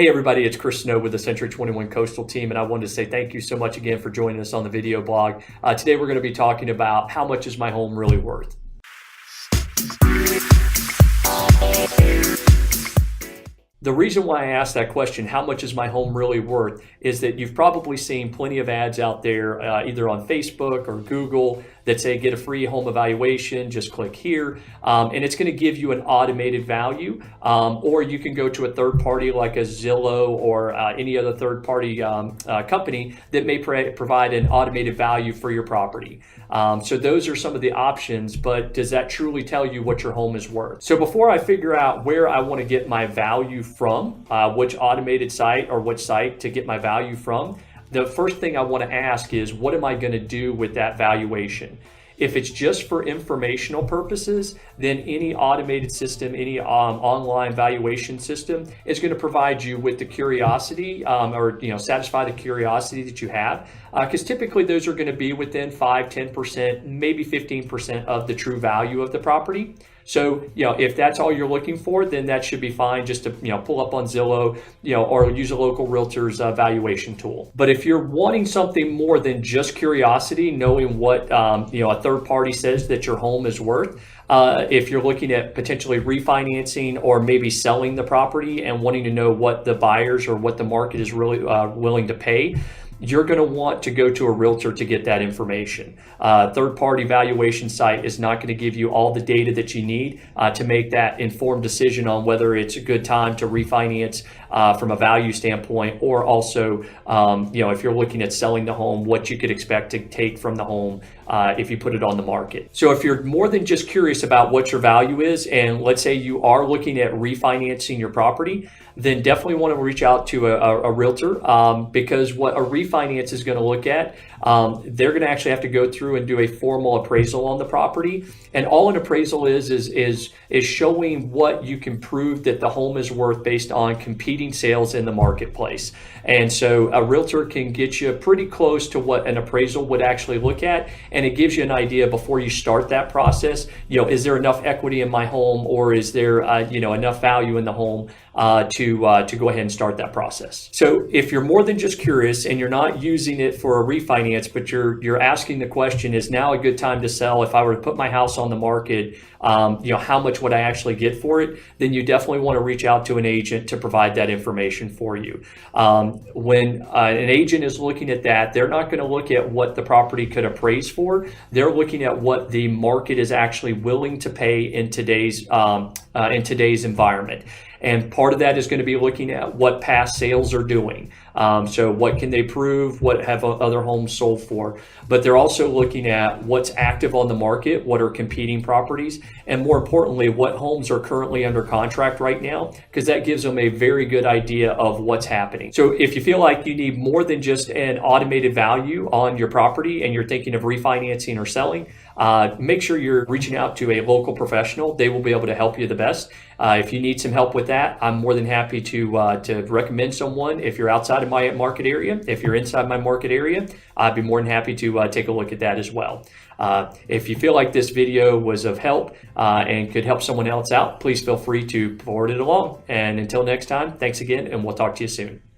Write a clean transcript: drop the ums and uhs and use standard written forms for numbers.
Hey everybody, it's Chris Snow with the C21 Coastal Team, and I wanted to say thank you so much again for joining us on the video blog. Today we're going to be talking about how much is my home really worth. The reason why I asked that question, how much is my home really worth, is that you've probably seen plenty of ads out there, either on Facebook or Google, that say get a free home evaluation, just click here, and it's going to give you an automated value, or you can go to a third party like a Zillow or any other third party company that may provide an automated value for your property. So those are some of the options, but does that truly tell you what your home is worth? So before I figure out where I want to get my value from, which automated site or which site to get my value from, the first thing I want to ask is, what am I going to do with that valuation? If it's just for informational purposes, then any automated system, any online valuation system is going to provide you with the curiosity or satisfy the curiosity that you have, because typically those are going to be within 5-10%, maybe 15% of the true value of the property. So, if that's all you're looking for, then that should be fine just to, pull up on Zillow, or use a local realtor's valuation tool. But if you're wanting something more than just curiosity, knowing what, a third party says that your home is worth, if you're looking at potentially refinancing or maybe selling the property and wanting to know what the buyers or what the market is really willing to pay, you're going to want to go to a realtor to get that information. Third-party valuation site is not going to give you all the data that you need to make that informed decision on whether it's a good time to refinance from a value standpoint, or also, if you're looking at selling the home, what you could expect to take from the home if you put it on the market. So if you're more than just curious about what your value is, and let's say you are looking at refinancing your property, then definitely want to reach out to a realtor, because what a refinance is going to look at, they're going to actually have to go through and do a formal appraisal on the property. And all an appraisal is showing what you can prove that the home is worth based on competing sales in the marketplace. And so a realtor can get you pretty close to what an appraisal would actually look at, and it gives you an idea before you start that process. Is there enough equity in my home, or is there enough value in the home to go ahead and start that process? So if you're more than just curious and you're not using it for a refinance, but you're asking the question, is now a good time to sell? If I were to put my house on the market, how much would I actually get for it? Then you definitely want to reach out to an agent to provide that information for you. When an agent is looking at that, they're not going to look at what the property could appraise for. They're looking at what the market is actually willing to pay in today's environment. And part of that is going to be looking at what past sales are doing. So what can they prove? What have other homes sold for? But they're also looking at what's active on the market, what are competing properties, and more importantly, what homes are currently under contract right now, because that gives them a very good idea of what's happening. So if you feel like you need more than just an automated value on your property and you're thinking of refinancing or selling, make sure you're reaching out to a local professional. They will be able to help you the best. If you need some help with that, I'm more than happy to recommend someone. If you're outside of my market area, if you're inside my market area, I'd be more than happy to take a look at that as well. If you feel like this video was of help and could help someone else out, please feel free to forward it along. And until next time, thanks again, and we'll talk to you soon.